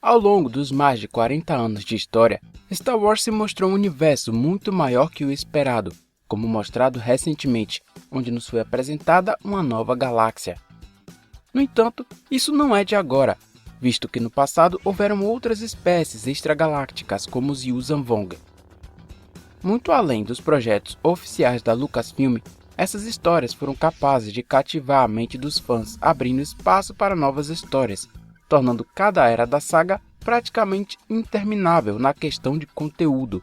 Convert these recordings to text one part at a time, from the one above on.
Ao longo dos mais de 40 anos de história, Star Wars se mostrou um universo muito maior que o esperado, como mostrado recentemente, onde nos foi apresentada uma nova galáxia. No entanto, isso não é de agora, visto que no passado houveram outras espécies extragalácticas como os Yuuzhan Vong. Muito além dos projetos oficiais da Lucasfilm, essas histórias foram capazes de cativar a mente dos fãs, abrindo espaço para novas histórias, tornando cada era da saga praticamente interminável na questão de conteúdo.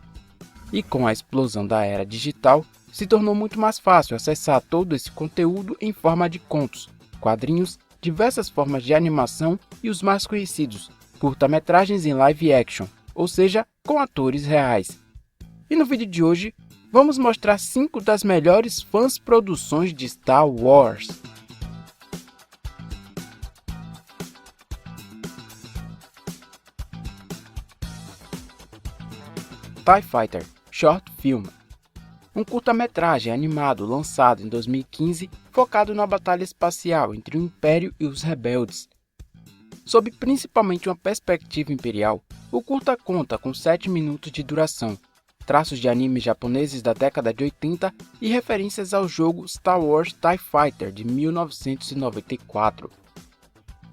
E com a explosão da era digital, se tornou muito mais fácil acessar todo esse conteúdo em forma de contos, quadrinhos, diversas formas de animação e os mais conhecidos, curta-metragens em live action, ou seja, com atores reais. E no vídeo de hoje, vamos mostrar 5 das melhores fãs produções de Star Wars. TIE Fighter Short Film, um curta-metragem animado lançado em 2015 focado na batalha espacial entre o Império e os Rebeldes. Sob principalmente uma perspectiva imperial, o curta conta com 7 minutos de duração, traços de animes japoneses da década de 80 e referências ao jogo Star Wars TIE Fighter de 1994.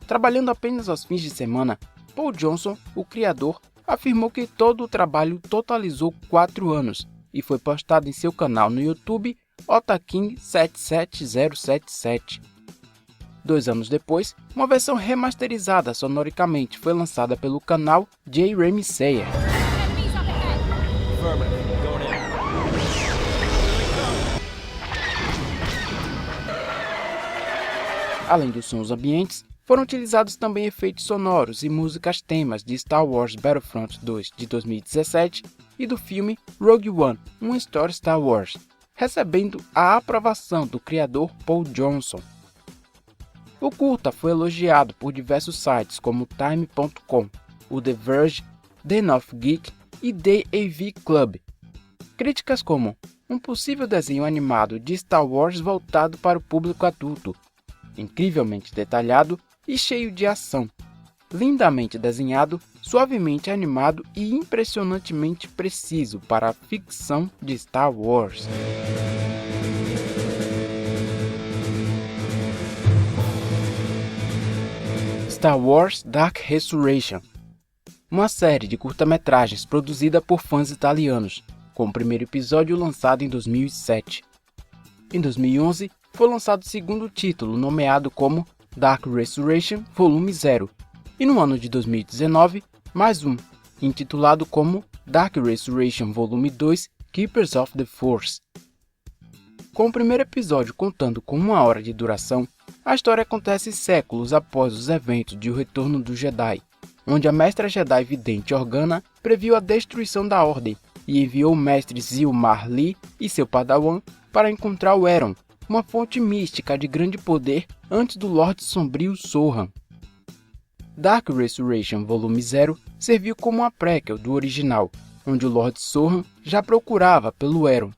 Trabalhando apenas aos fins de semana, Paul Johnson, o criador, afirmou que todo o trabalho totalizou 4 anos e foi postado em seu canal no YouTube Otaking77077. 2 anos depois, uma versão remasterizada sonoricamente foi lançada pelo canal J. Remy Sayer. Além dos sons ambientes, foram utilizados também efeitos sonoros e músicas temas de Star Wars Battlefront 2 de 2017 e do filme Rogue One, uma história Star Wars, recebendo a aprovação do criador Paul Johnson. O curta foi elogiado por diversos sites como Time.com, o The Verge, The North Geek e The AV Club. Críticas como um possível desenho animado de Star Wars voltado para o público adulto, incrivelmente detalhado e cheio de ação, lindamente desenhado, suavemente animado e impressionantemente preciso para a ficção de Star Wars. Star Wars Dark Resurrection, uma série de curta-metragens produzida por fãs italianos, com o primeiro episódio lançado em 2007. Em 2011, foi lançado o segundo título, nomeado como Dark Resurrection Volume 0, e no ano de 2019, mais um, intitulado como Dark Resurrection Volume 2 Keepers of the Force. Com o primeiro episódio contando com 1 hora de duração, a história acontece séculos após os eventos de O Retorno do Jedi, onde a mestra Jedi vidente Organa previu a destruição da Ordem e enviou o mestre Zilmar Lee e seu padawan para encontrar o Heron, uma fonte mística de grande poder antes do Lorde Sombrio Sohan. Dark Resurrection Volume 0 serviu como uma prequel do original, onde o Lorde Sohan já procurava pelo Heron.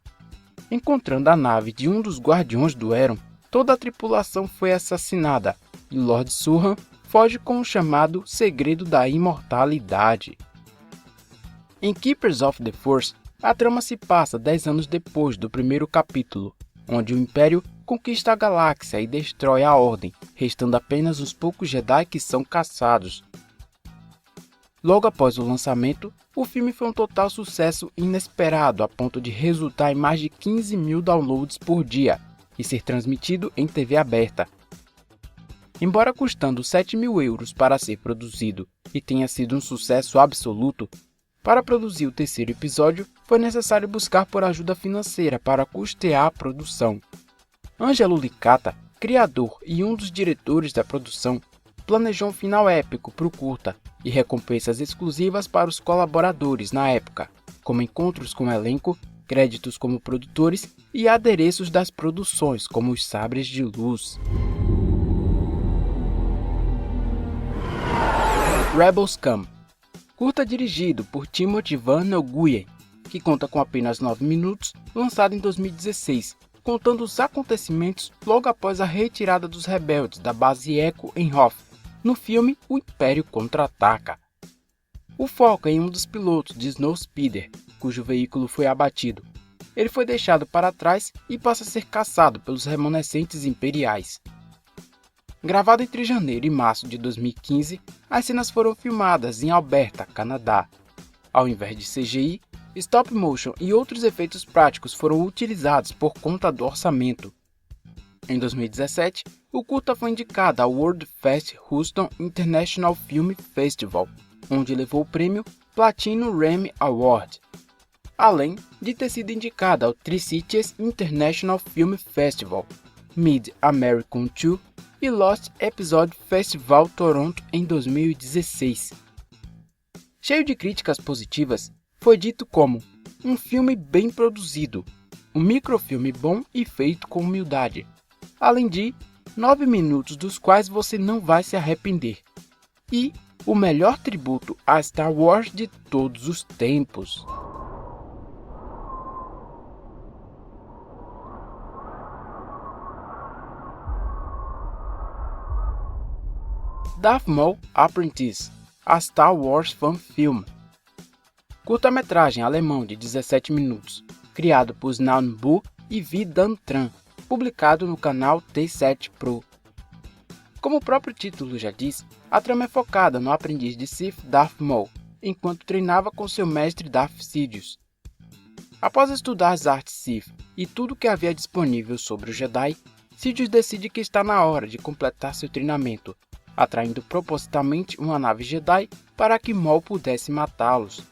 Encontrando a nave de um dos guardiões do Heron, toda a tripulação foi assassinada e Lord Sohan foge com o chamado Segredo da Imortalidade. Em Keepers of the Force, a trama se passa 10 anos depois do primeiro capítulo, onde o Império conquista a galáxia e destrói a Ordem, restando apenas os poucos Jedi que são caçados. Logo após o lançamento, o filme foi um total sucesso inesperado a ponto de resultar em mais de 15 mil downloads por dia e ser transmitido em TV aberta. Embora custando 7.000 euros para ser produzido e tenha sido um sucesso absoluto, para produzir o terceiro episódio, foi necessário buscar por ajuda financeira para custear a produção. Angelo Licata, criador e um dos diretores da produção, planejou um final épico para o curta e recompensas exclusivas para os colaboradores na época, como encontros com o elenco, créditos como produtores e adereços das produções, como os sabres de luz. Rebel Scum, curta dirigido por Timothy Van Nguyen, que conta com apenas 9 minutos, lançado em 2016, contando os acontecimentos logo após a retirada dos rebeldes da base Echo em Hoth, no filme O Império Contra-Ataca. O foco é em um dos pilotos de Snowspeeder, cujo veículo foi abatido. Ele foi deixado para trás e passa a ser caçado pelos remanescentes imperiais. Gravado entre janeiro e março de 2015, as cenas foram filmadas em Alberta, Canadá. Ao invés de CGI, stop motion e outros efeitos práticos foram utilizados por conta do orçamento. Em 2017, o curta foi indicado ao World Fest Houston International Film Festival, onde levou o prêmio Platinum Rammy Award, além de ter sido indicado ao Tri-Cities International Film Festival, Mid-American 2 e Lost Episode Festival Toronto em 2016. Cheio de críticas positivas, foi dito como um filme bem produzido, um microfilme bom e feito com humildade, além de 9 minutos dos quais você não vai se arrepender, e o melhor tributo a Star Wars de todos os tempos. Darth Maul Apprentice, a Star Wars Fan Film. Curta-metragem alemão de 17 minutos, criado por Snaun Bu e Vi Dan Tran, publicado no canal T7 Pro. Como o próprio título já diz, a trama é focada no aprendiz de Sith Darth Maul, enquanto treinava com seu mestre Darth Sidious. Após estudar as artes Sith e tudo que havia disponível sobre o Jedi, Sidious decide que está na hora de completar seu treinamento, atraindo propositalmente uma nave Jedi para que Maul pudesse matá-los.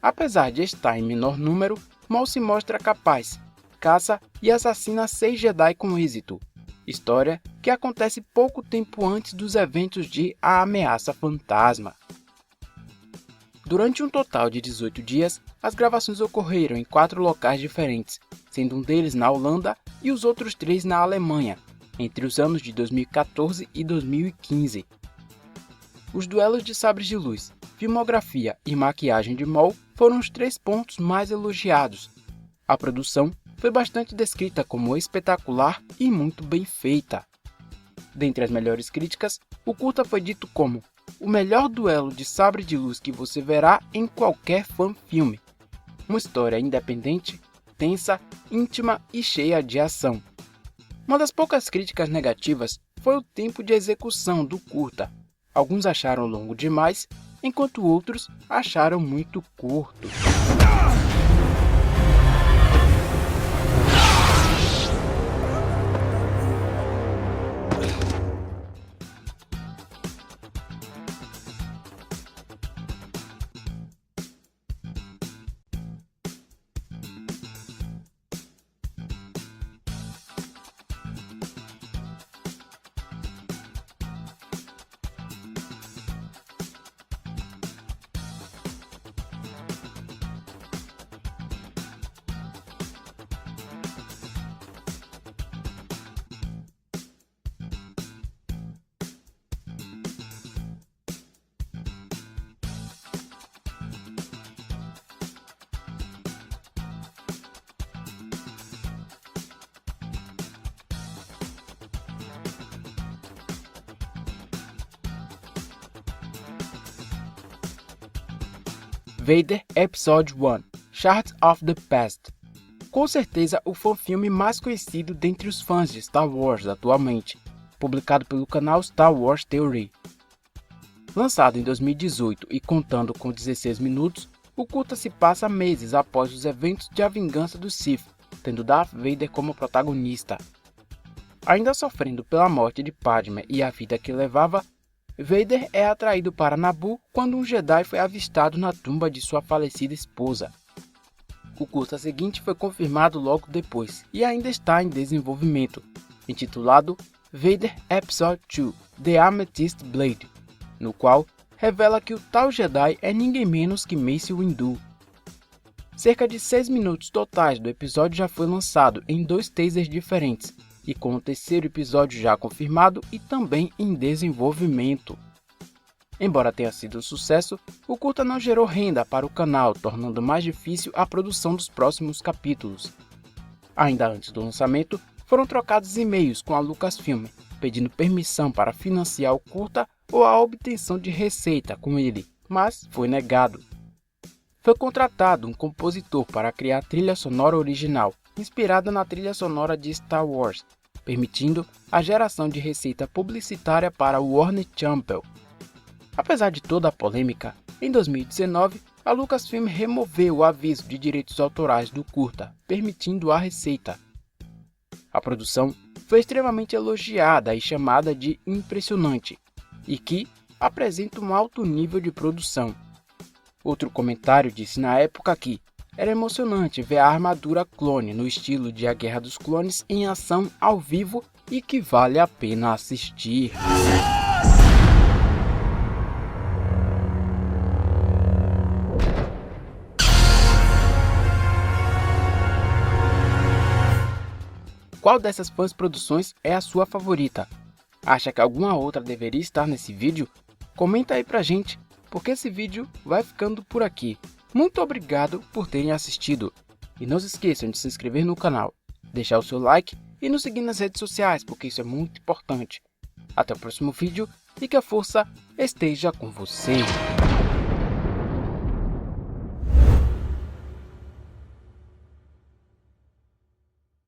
Apesar de estar em menor número, Maul se mostra capaz, caça e assassina 6 Jedi com êxito, história que acontece pouco tempo antes dos eventos de A Ameaça Fantasma. Durante um total de 18 dias, as gravações ocorreram em 4 locais diferentes, sendo um deles na Holanda e os outros 3 na Alemanha, entre os anos de 2014 e 2015. Os duelos de sabres de luz, filmografia e maquiagem de Maul foram os 3 pontos mais elogiados. A produção foi bastante descrita como espetacular e muito bem feita. Dentre as melhores críticas, o curta foi dito como o melhor duelo de sabre de luz que você verá em qualquer fan-filme. Uma história independente, tensa, íntima e cheia de ação. Uma das poucas críticas negativas foi o tempo de execução do curta. Alguns acharam longo demais, enquanto outros acharam muito curto. Vader Episode 1 Shards of the Past. Com certeza o fã-filme mais conhecido dentre os fãs de Star Wars atualmente, publicado pelo canal Star Wars Theory. Lançado em 2018 e contando com 16 minutos, o curta se passa meses após os eventos de A Vingança dos Sith, tendo Darth Vader como protagonista. Ainda sofrendo pela morte de Padmé e a vida que levava, Vader é atraído para Naboo quando um Jedi foi avistado na tumba de sua falecida esposa. O curta seguinte foi confirmado logo depois e ainda está em desenvolvimento, intitulado Vader Episode 2 The Amethyst Blade, no qual revela que o tal Jedi é ninguém menos que Mace Windu. Cerca de 6 minutos totais do episódio já foi lançado em 2 teasers diferentes, e com o terceiro episódio já confirmado e também em desenvolvimento. Embora tenha sido um sucesso, o curta não gerou renda para o canal, tornando mais difícil a produção dos próximos capítulos. Ainda antes do lançamento, foram trocados e-mails com a Lucasfilm, pedindo permissão para financiar o curta ou a obtenção de receita com ele, mas foi negado. Foi contratado um compositor para criar a trilha sonora original, inspirada na trilha sonora de Star Wars, permitindo a geração de receita publicitária para o Warner Chappell. Apesar de toda a polêmica, em 2019, a Lucasfilm removeu o aviso de direitos autorais do curta, permitindo a receita. A produção foi extremamente elogiada e chamada de impressionante, e que apresenta um alto nível de produção. Outro comentário disse na época que era emocionante ver a armadura clone no estilo de A Guerra dos Clones em ação ao vivo e que vale a pena assistir. Qual dessas fãs produções é a sua favorita? Acha que alguma outra deveria estar nesse vídeo? Comenta aí pra gente, porque esse vídeo vai ficando por aqui. Muito obrigado por terem assistido. E não se esqueçam de se inscrever no canal, deixar o seu like e nos seguir nas redes sociais, porque isso é muito importante. Até o próximo vídeo e que a força esteja com você.